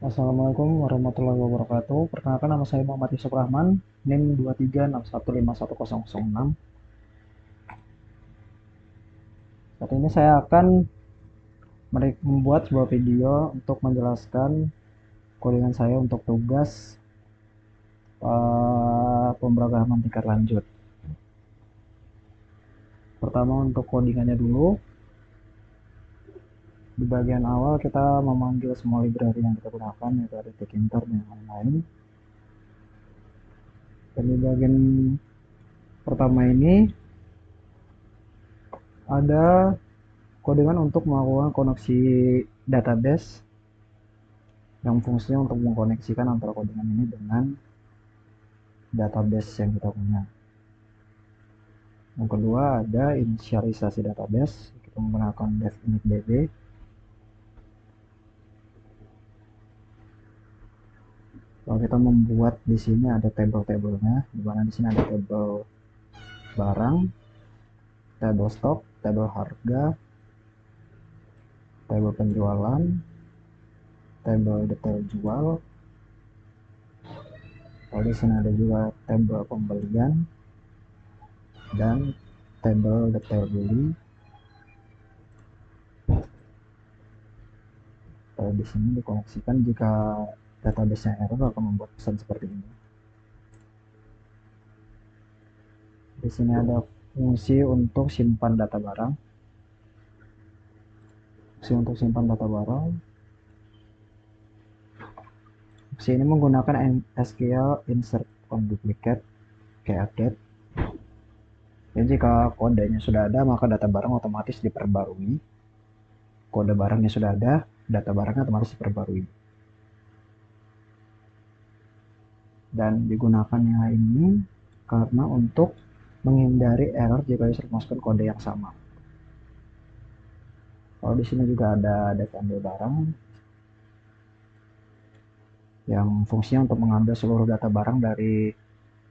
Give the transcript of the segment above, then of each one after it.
Assalamualaikum warahmatullahi wabarakatuh. Perkenalkan, nama saya Muhammad Yusuf Rahman, NIM 2361510006. Saat ini saya akan membuat sebuah video untuk menjelaskan codingan saya untuk tugas pemrograman tingkat lanjut. Pertama, untuk codingannya dulu. Di bagian awal kita memanggil semua library yang kita gunakan, yaitu ada Tkinter dan lain-lain. Dan di bagian pertama ini ada codingan untuk melakukan koneksi database yang fungsinya untuk mengkoneksikan antara codingan ini dengan database yang kita punya. Yang kedua ada inisialisasi database, kita menggunakan dev initdb. Kalau kita membuat di sini ada tabel-tabelnya, di mana di sini ada tabel barang, tabel stok, tabel harga, tabel penjualan, tabel detail jual. Lalu di sini ada juga tabel pembelian dan tabel detail beli. Di sini dikoneksikan jika database-nya error akan membuat pesan seperti ini. Di sini ada fungsi untuk simpan data barang. Fungsi untuk simpan data barang. Fungsi ini menggunakan SQL insert on duplicate kayak update. Jadi jika kodenya sudah ada, maka data barang otomatis diperbarui. Kode barangnya sudah ada, data barangnya otomatis diperbarui. Dan digunakannya ini karena untuk menghindari error jika user memasukkan kode yang sama. Kalau di sini juga ada data ambil barang yang fungsinya untuk mengambil seluruh data barang dari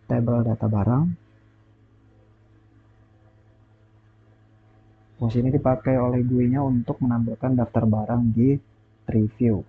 tabel data barang. Fungsi ini dipakai oleh GUI-nya untuk menampilkan daftar barang di review.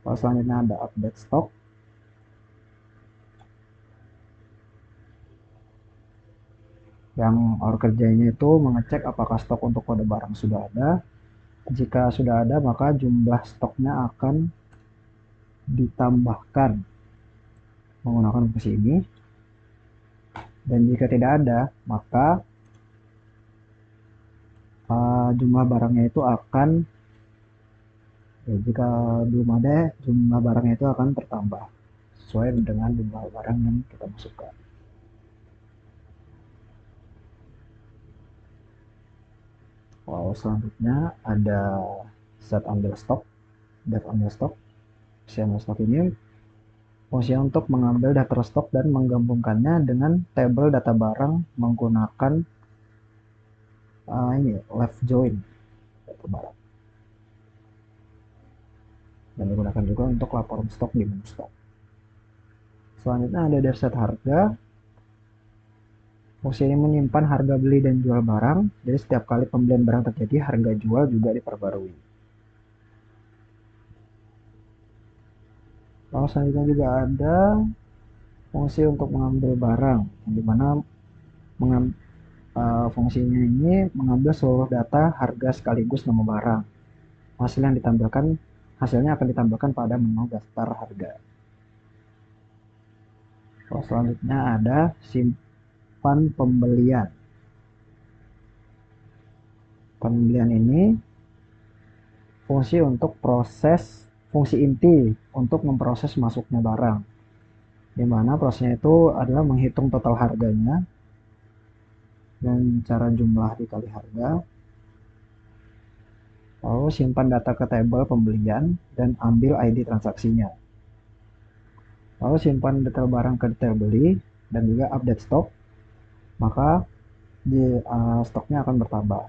Kalau selanjutnya ada update stock. Yang kerjanya itu mengecek apakah stok untuk kode barang sudah ada. Jika sudah ada, maka jumlah stoknya akan ditambahkan menggunakan fungsi ini. Dan jika tidak ada, maka jumlah barangnya itu akan jika belum ada, jumlah barangnya itu akan bertambah sesuai dengan jumlah barang yang kita masukkan. Lalu selanjutnya ada set ambil stok, dev ambil stok. Fungsi ambil stok ini fungsinya untuk mengambil daftar stok dan menggabungkannya dengan tabel data barang menggunakan left join data barang. Dan digunakan juga untuk laporan stok di menu stok. Selanjutnya ada dev set harga. Fungsi ini menyimpan harga beli dan jual barang. Jadi setiap kali pembelian barang terjadi, harga jual juga diperbarui. Lalu selanjutnya juga ada fungsi untuk mengambil barang, yang dimana fungsinya ini mengambil seluruh data harga sekaligus nama barang. Hasilnya akan ditampilkan pada menu daftar harga. Lalu selanjutnya ada simpan pembelian. Pembelian ini fungsi inti untuk memproses masuknya barang, di mana prosesnya itu adalah menghitung total harganya dan cara jumlah dikali harga. Lalu simpan data ke tabel pembelian dan ambil ID transaksinya. Lalu simpan detail barang ke detail beli dan juga update stok, maka stoknya akan bertambah.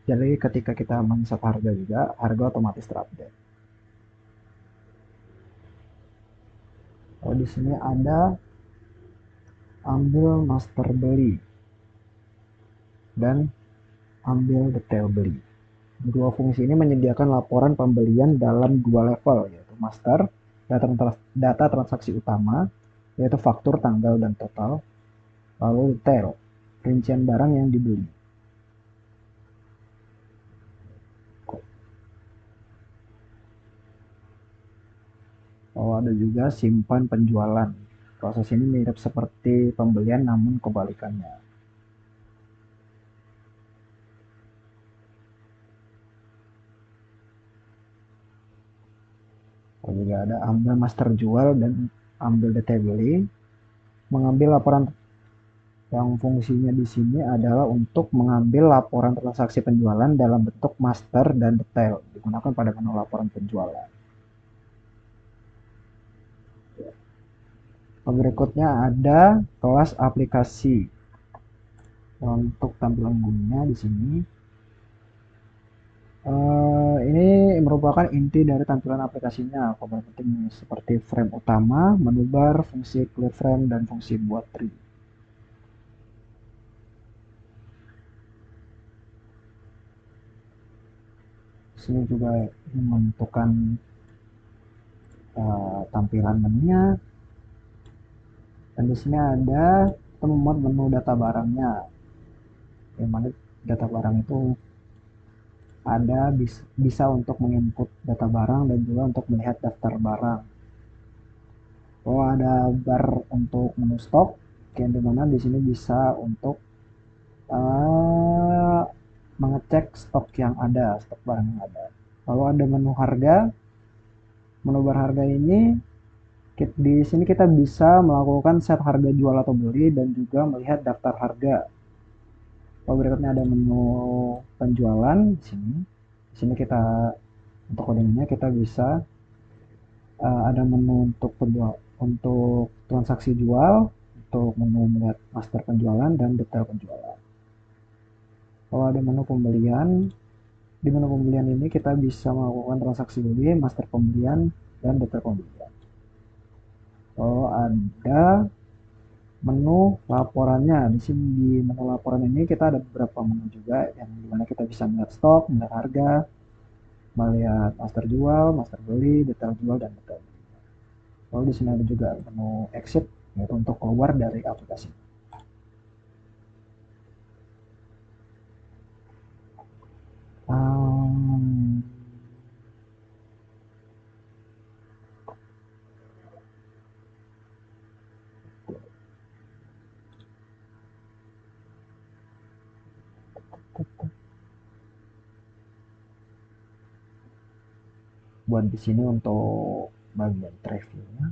Jadi ketika kita men-set harga juga, harga otomatis terupdate. Lalu di sini ada ambil master beli dan ambil detail beli. Dua fungsi ini menyediakan laporan pembelian dalam dua level, yaitu master, data transaksi utama, yaitu faktur, tanggal, dan total, lalu detail, rincian barang yang dibeli. Oh, ada juga simpan penjualan. Proses ini mirip seperti pembelian namun kebalikannya. Oh, juga ada ambil master jual dan ambil detail beli. Mengambil laporan yang fungsinya di sini adalah untuk mengambil laporan transaksi penjualan dalam bentuk master dan detail. Digunakan pada menu laporan penjualan. Berikutnya ada kelas aplikasi. Untuk tampilan umumnya di sini, ini merupakan inti dari tampilan aplikasinya. Komponen penting seperti frame utama, menu bar, fungsi clear frame, dan fungsi buat tree. Sini juga menentukan tampilan menunya. Dan di sini ada kita membuat menu data barangnya. Yang mana data barang itu ada bisa untuk menginput data barang dan juga untuk melihat daftar barang. Oh, ada bar untuk menu stok, yang dimana di sini bisa untuk uh, mengecek stok yang ada, stok barang yang ada. Lalu ada menu harga. Menu bar harga ini di sini kita bisa melakukan set harga jual atau beli dan juga melihat daftar harga. Lalu berikutnya ada menu penjualan di sini. Di sini kita untuk codingnya kita bisa ada menu untuk penjual untuk transaksi jual, untuk menu melihat master penjualan dan detail penjualan. Kalau ada menu pembelian, di menu pembelian ini kita bisa melakukan transaksi beli, master pembelian, dan detail pembelian. Kalau ada menu laporannya, di sini di menu laporan ini kita ada beberapa menu juga yang dimana kita bisa melihat stok, melihat harga, melihat master jual, master beli, detail jual, dan detail. Lalu di sini ada juga menu exit, yaitu untuk keluar dari aplikasi. Um, buat di sini untuk bagian previewnya.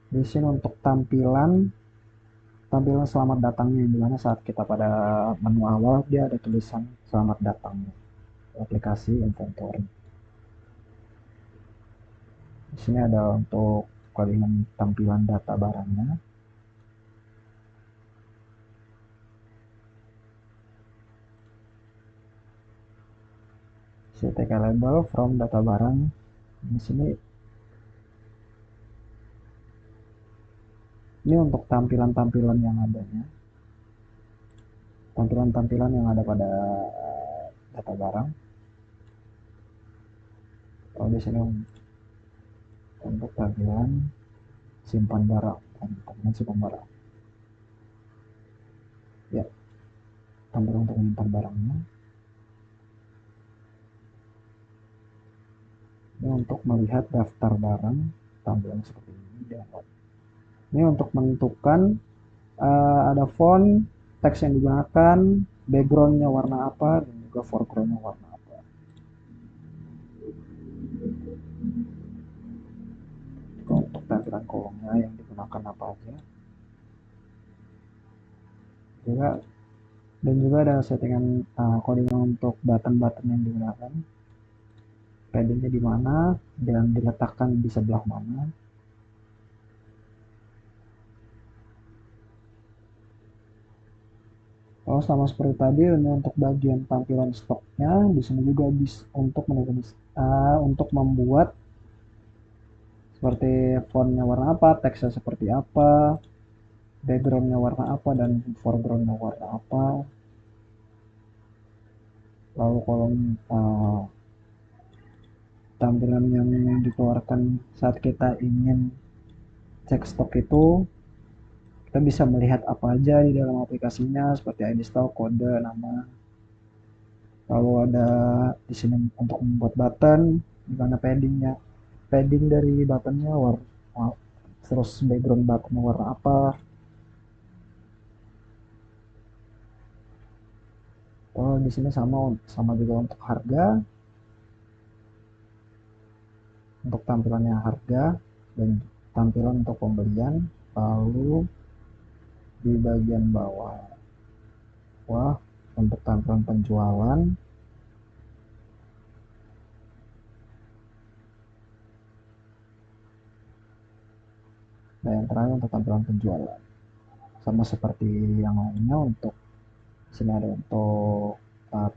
Di sini untuk tampilan selamat datangnya, di mana saat kita pada menu awal dia ada tulisan selamat datang aplikasi inventory. Di sini ada untuk kalian tampilan data barangnya. CTK label from data barang. Di sini ini untuk tampilan-tampilan yang adanya. Tampilan-tampilan yang ada pada data barang. Kalau di sini untuk tampilan simpan barang, tampilan simpan barang. Ya, tampilan untuk menyimpan barangnya. Ini untuk melihat daftar barang, tampilan seperti ini. Ini untuk menentukan ada font, teks yang digunakan, backgroundnya warna apa, dan juga foregroundnya warna apa. Untuk tampilan kolomnya yang digunakan apa aja. Juga dan juga ada settingan coding untuk button-button yang digunakan. Paddingnya di mana dan diletakkan di sebelah mana. Oh, sama seperti tadi ini untuk bagian tampilan stoknya, di sini juga bisa untuk membuat seperti fontnya warna apa, teksnya seperti apa, backgroundnya warna apa, dan foregroundnya warna apa. Lalu kolom tampilan yang dikeluarkan saat kita ingin cek stok itu, kita bisa melihat apa aja di dalam aplikasinya seperti ID stok, kode, nama. Lalu ada di sini untuk membuat button, di mana paddingnya, padding dari buttonnya warna, terus background button warna apa. Oh, di sini sama sama juga untuk harga, untuk tampilannya harga dan tampilan untuk pembelian. Lalu di bagian bawah, wah, untuk tampilan penjualan. Dan yang terakhir untuk tampilan penjualan. Sama seperti yang lainnya, untuk sini ada untuk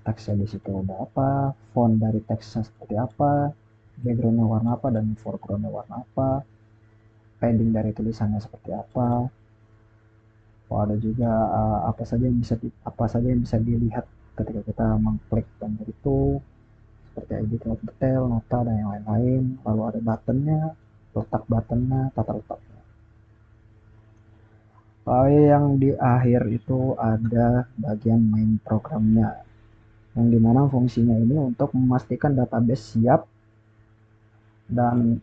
teksnya di situ ada apa, font dari teksnya seperti apa, backgroundnya warna apa, dan foregroundnya warna apa, padding dari tulisannya seperti apa. Oh, ada juga apa saja yang bisa dilihat ketika kita mengklik tombol itu, seperti ID detail, nota, dan yang lain-lain. Lalu ada buttonnya, letak buttonnya, tata letaknya. Lalu yang di akhir itu ada bagian main programnya, yang dimana fungsinya ini untuk memastikan database siap dan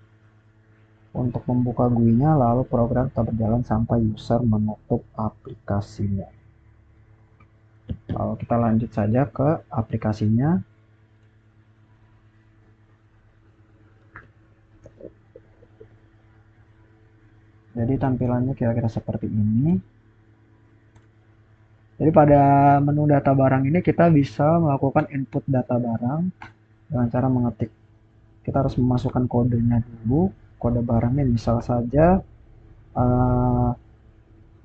untuk membuka GUI-nya, lalu program tetap berjalan sampai user menutup aplikasinya. Lalu kita lanjut saja ke aplikasinya. Jadi tampilannya kira-kira seperti ini. Jadi pada menu data barang ini kita bisa melakukan input data barang dengan cara mengetik. Kita harus memasukkan kodenya dulu. Kode barangnya misal saja 03.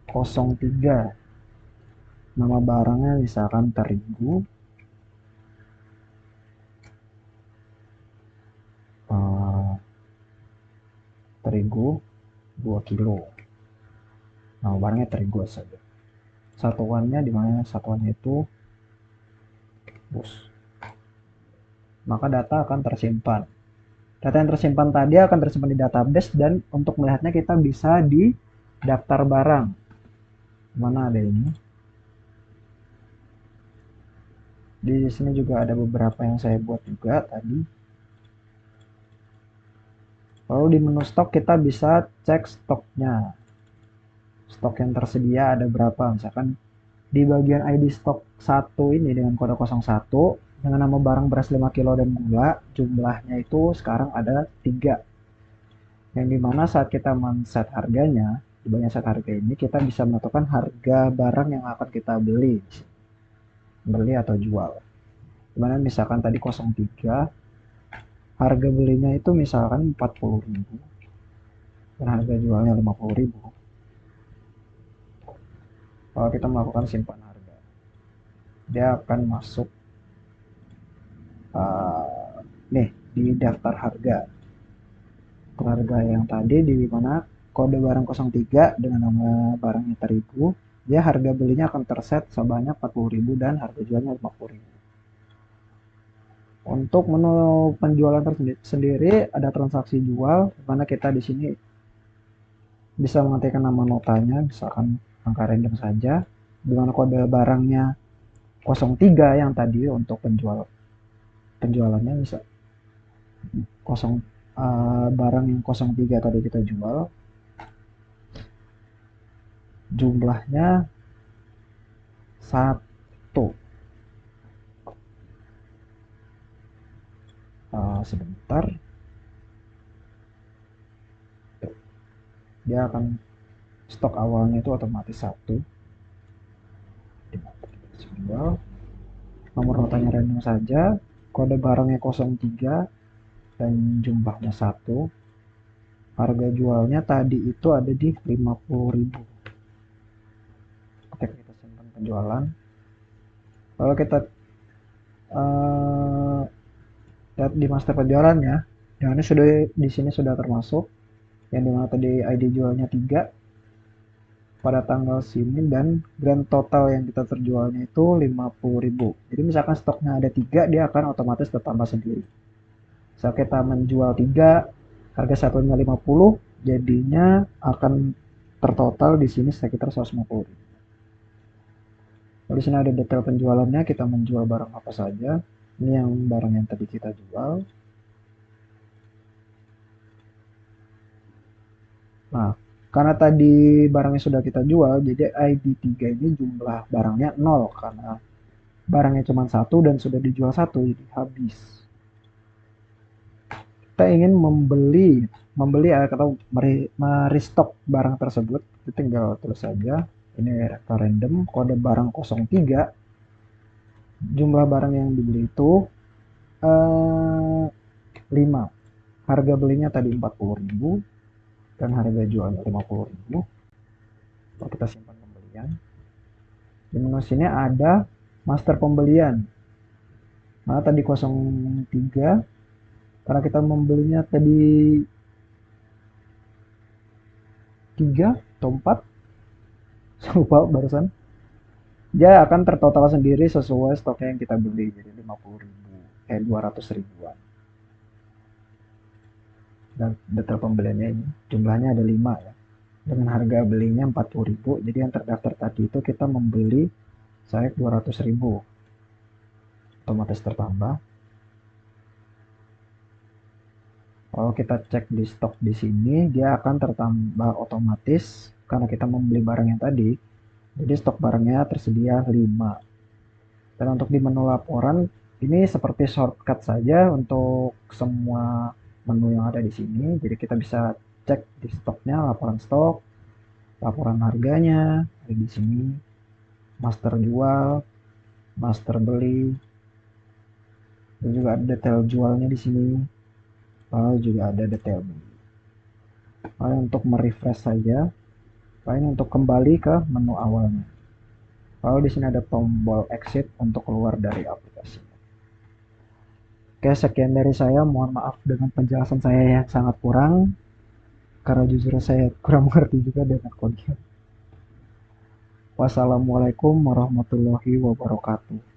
Nama barangnya misalkan terigu. Terigu 2 kilo. Nama barangnya terigu saja. Satuannya di mana satuannya itu bus. Maka data akan tersimpan. Data yang tersimpan tadi akan tersimpan di database, dan untuk melihatnya kita bisa di daftar barang. Mana ada ini? Di sini juga ada beberapa yang saya buat juga tadi. Lalu di menu stok kita bisa cek stoknya. Stok yang tersedia ada berapa? Misalkan di bagian ID stok 1 ini dengan kode 01 dengan nama barang beras 5 kilo dan gula, jumlahnya itu sekarang ada 3. Yang dimana saat kita men-set harganya, di bagian set harga ini kita bisa menentukan harga barang yang akan kita beli atau jual. Dimana misalkan tadi 03, harga belinya itu misalkan 40.000 dan harga jualnya 50.000. Kalau kita melakukan simpan harga, dia akan masuk nih di daftar harga. Harga yang tadi di mana kode barang 03 dengan nama barangnya terigu, dia harga belinya akan terset sebanyak 40.000 dan harga jualnya 50.000. Untuk menu penjualan sendiri ada transaksi jual, di mana kita di sini bisa mengetikkan nama notanya, misalkan angka random saja, di mana kode barangnya 03 yang tadi untuk penjualannya bisa barang yang 03 tadi kita jual, jumlahnya 1. Sebentar, dia akan stok awalnya itu otomatis 1. Jual, nomor notanya random saja, kode barangnya 03 dan jumlahnya 1. Harga jualnya tadi itu ada di 50.000. Ketika kita simpan penjualan, lalu kita lihat di master penjualannya, yang ini sudah di sini sudah termasuk. yang dimana tadi ID jualnya 3 pada tanggal sini, dan grand total yang kita terjualnya itu 50.000. Jadi misalkan stoknya ada 3, dia akan otomatis bertambah sendiri. Saat kita menjual 3, harga satunya 50, jadinya akan tertotal di sini sekitar 150.000. Di sini ada detail penjualannya, kita menjual barang apa saja. Ini yang barang yang tadi kita jual. Nah, karena tadi barangnya sudah kita jual, jadi ID3 ini jumlah barangnya 0 karena barangnya cuma satu dan sudah dijual satu, jadi habis. Kita ingin membeli atau merestock barang tersebut, kita tinggal tulis saja. Ini random kode barang 03, jumlah barang yang dibeli itu 5. Harga belinya tadi 40.000 dan harga jualnya 50.000. Kita simpan pembelian. Di menu sini ada master pembelian. Nah, tadi 03, karena kita membelinya tadi 3 atau 4, saya lupa barusan. Dia akan tertotal sendiri sesuai stoknya yang kita beli, jadi 50.000, 200 ribuan. Dan detail pembeliannya ini, jumlahnya ada 5 ya. Dengan harga belinya 40.000, jadi yang terdaftar tadi itu kita membeli saya 200.000, otomatis tertambah. Kalau kita cek di stok di sini, dia akan tertambah otomatis karena kita membeli barang yang tadi. Jadi stok barangnya tersedia 5. Dan untuk di menu laporan, ini seperti shortcut saja untuk semua menu yang ada di sini. Jadi kita bisa cek di stoknya, laporan stok, laporan harganya, ada di sini, master jual, master beli, dan juga ada detail jualnya di sini. Lalu juga ada detail beli. Lalu untuk merefresh saja, lain untuk kembali ke menu awalnya. Lalu di sini ada tombol exit untuk keluar dari aplikasi. Oke, sekian dari saya. Mohon maaf dengan penjelasan saya yang sangat kurang, karena jujur saya kurang mengerti juga dengan kode. Wassalamualaikum warahmatullahi wabarakatuh.